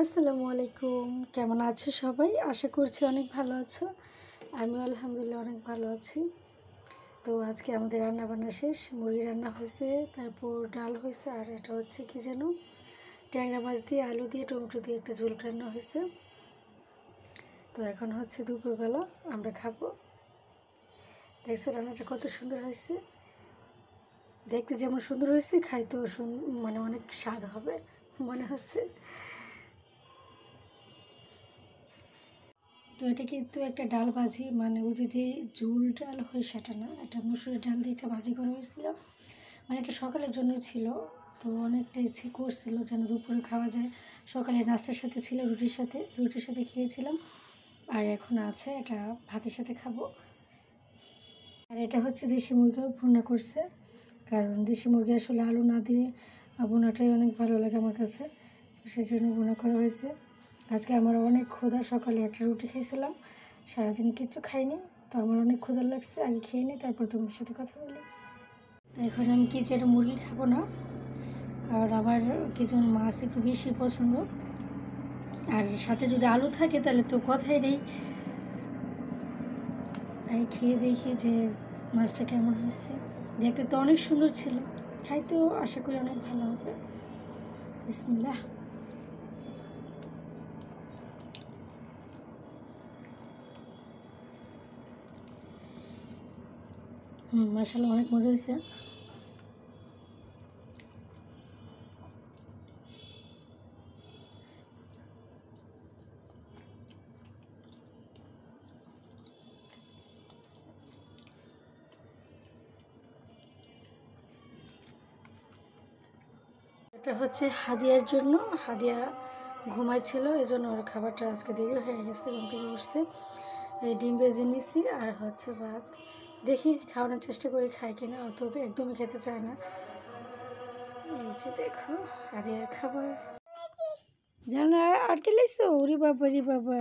আসসালামু আলাইকুম, কেমন আছো সবাই? আশা করছি অনেক ভালো আছো। আমিও আলহামদুলিল্লাহ অনেক ভালো আছি। তো আজকে আমাদের রান্নাবান্না শেষ। মুরগি রান্না হয়েছে, তারপর ডাল হয়েছে, আর এটা হচ্ছে কি যেন ট্যাংরা মাছ দিয়ে আলু দিয়ে টমেটো দিয়ে একটা ঝোল রান্না হয়েছে। তো এখন হচ্ছে দুপুরবেলা আমরা খাবো। দেখছো রান্নাটা কত সুন্দর হয়েছে, দেখতে যেমন সুন্দর হয়েছে, খাইতেও মানে অনেক স্বাদ হবে মনে হচ্ছে। তো এটা কিন্তু একটা ডাল ভাজি, মানে ওই যে ঝোল ডাল হয় সেটা না, এটা মসুরের ডাল দিয়ে একটা ভাজি করা হয়েছিল। মানে এটা সকালের জন্যই ছিল, তো অনেকটা ইচ্ছে করছিল যেন দুপুরে খাওয়া যায়। সকালে নাস্তার সাথে ছিল, রুটির সাথে খেয়েছিলাম, আর এখন আছে এটা ভাতের সাথে খাবো। আর এটা হচ্ছে দেশি মুরগিও ভুনা করছে, কারণ দেশি মুরগি আসলে আলু না দিয়ে ভুনাটাই অনেক ভালো লাগে আমার কাছে, তো সেই জন্য ভুনা করা হয়েছে। আজকে আমার অনেক ক্ষুধা, সকালে একটা রুটি খেয়েছিলাম, সারাদিন কিছু খাইনি, তো আমার অনেক ক্ষুধা লাগছে। আগে খেয়ে নিই, তারপর তোমাদের সাথে কথা বলি। তো এখন আমি কি যেটা মুরগি খাবো না, কারণ আমার কি যেন মাছ একটু বেশি পছন্দ, আর সাথে যদি আলু থাকে তাহলে তো কথাই নেই। তাই খেয়ে দেখি যে মাছটা কেমন হয়েছে। দেখতে তো অনেক সুন্দর ছিল, খাইতেও আশা করি অনেক ভালো হবে। বিসমিল্লাহ। মাশাআল্লাহ অনেক মজা হয়েছে। এটা হচ্ছে হাদিয়ার জন্য, হাদিয়া ঘুমাইছিল, এই জন্য ওর খাবারটা আজকে দেরি হয়ে গেছে, ঘুম থেকে উঠছে। এই ডিম ভেজে নিছি আর হচ্ছে ভাত, দেখি খাওয়ানোর চেষ্টা করি খাই কিনা। অত একদমই খেতে চায় না। এই যে দেখো হাদিয়ার খাবার, জানো আটকে লাইছো। ওরে বাবা রে বাবা,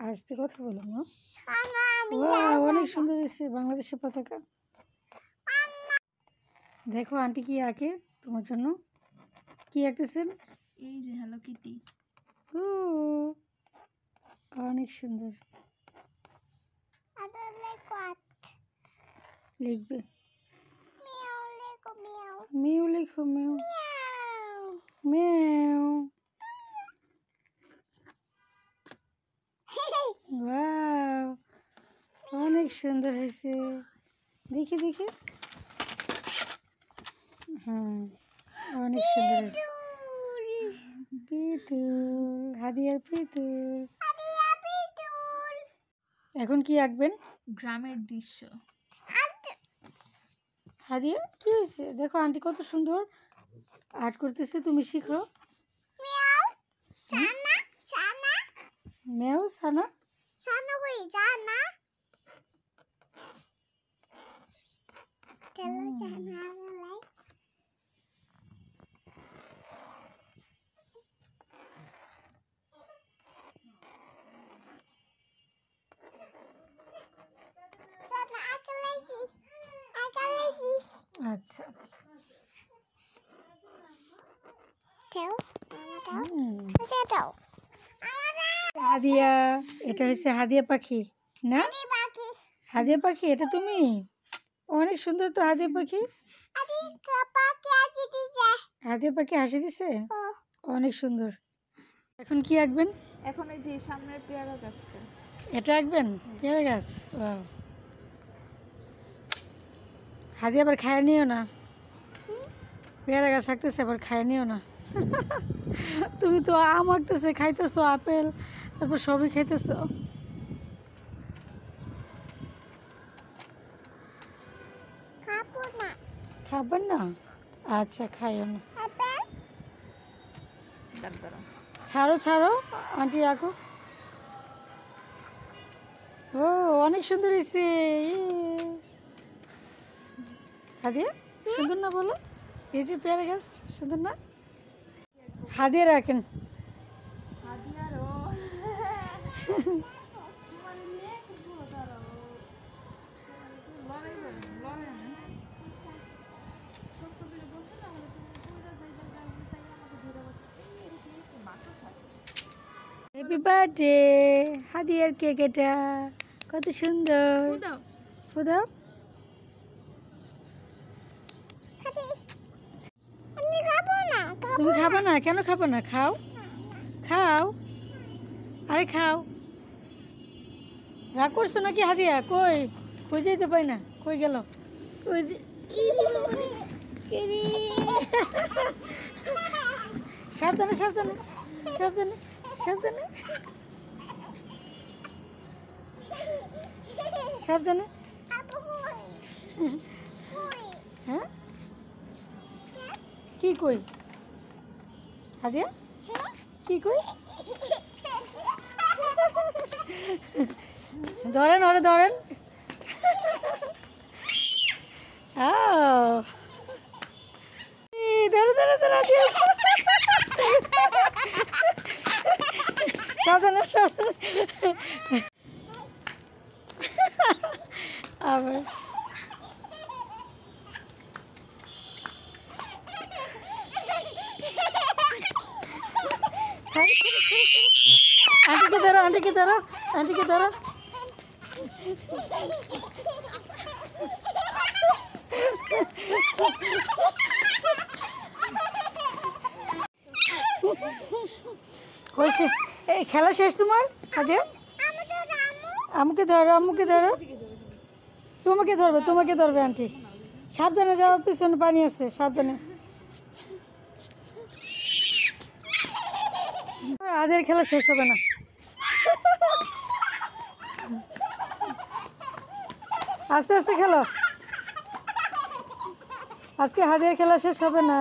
আজকে কথা বলো না। অনেক সুন্দর হয়েছে বাংলাদেশের পতাকা। দেখো আন্টি কি আঁকে তোমার জন্য, কি আঁকতেছেন? এই যে হ্যালো কিটি। ও অনেক সুন্দর। লিখবে মেও, লেখো মেও মেও। ওয়াও অনেক সুন্দর হয়েছে, দেখি দেখি। অনেক সুন্দর হয়েছে। পিতুল, হাদিয়ার পিতুল। এখন কি আঁকবেন? গ্রামের দৃশ্য। হাদিয়া কি হয়েছে? দেখো আন্টি কত সুন্দর আর্ট করতেছে, তুমি শিখো। মেও সানা আচ্ছা। হাদিয়া, এটা হচ্ছে হাদিয়া পাখি না? হাদিয়া পাখি এটা তুমি? অনেক সুন্দর তো হাদিয়া পাখি। হাদিয়া পাখি হাসি দিছে, অনেক সুন্দর। এখন কি আঁকবেন? এখন এই যে সামনের পেয়ারা গাছটা, এটা আঁকবেন? পেয়ারা গাছ। ওয়াও। হাদিয়া আবার খায় নিও না, পেয়ারা গাছ আঁকতেছে আবার খায় নিও না। তুমি তো আম আঁকতেছে, খাইতেছো আপেল, তারপর সবই খাইতেছো। খাবেন না? আচ্ছা খাইও না, ছাড়ো ছাড়ো, আন্টি আঁকো। ও অনেক সুন্দর হয়েছে। হাদিয়া সুন্দর না বলো? এই যে পেয়ারা গাছ সুন্দর না? হাদিয়া রাখেন। Happy birthday. হাদিয়ার কেক এটা, কত সুন্দর। দাও ফুদাও। তুমি খাবো না? কেন খাবো না? খাও খাও, আরে খাও। রাগ করছো নাকি হাদিয়া? কই কই যেতে পাই না, কই গেল? কই যে ইরে বাবারে, ইরে। সাবধানে সাবধানে সাবধানে সাবধানে সাবধানে। হ্যাঁ কি কই হাদিয়া, কি কই? ধরেন ওরে ধরেন। ধরে ধরে ধরে সাবধানে সাবধানে। আবার আন্টিকে ধরো আন্টিকে ধরো আন্টিকে ধরো। হয়েছে, এই খেলা শেষ তোমার? হাদিয়া আমাকে ধরো, আম্মুকে ধরো। তোমাকে ধরবে, তোমাকে ধরবে আন্টি। সাবধানে যাও, পিছনে পানি আছে, সাবধানে। আদের খেলা শেষ হবে না। আস্তে আস্তে খেলো, আজকে হাদিয়ার খেলা শেষ হবে না।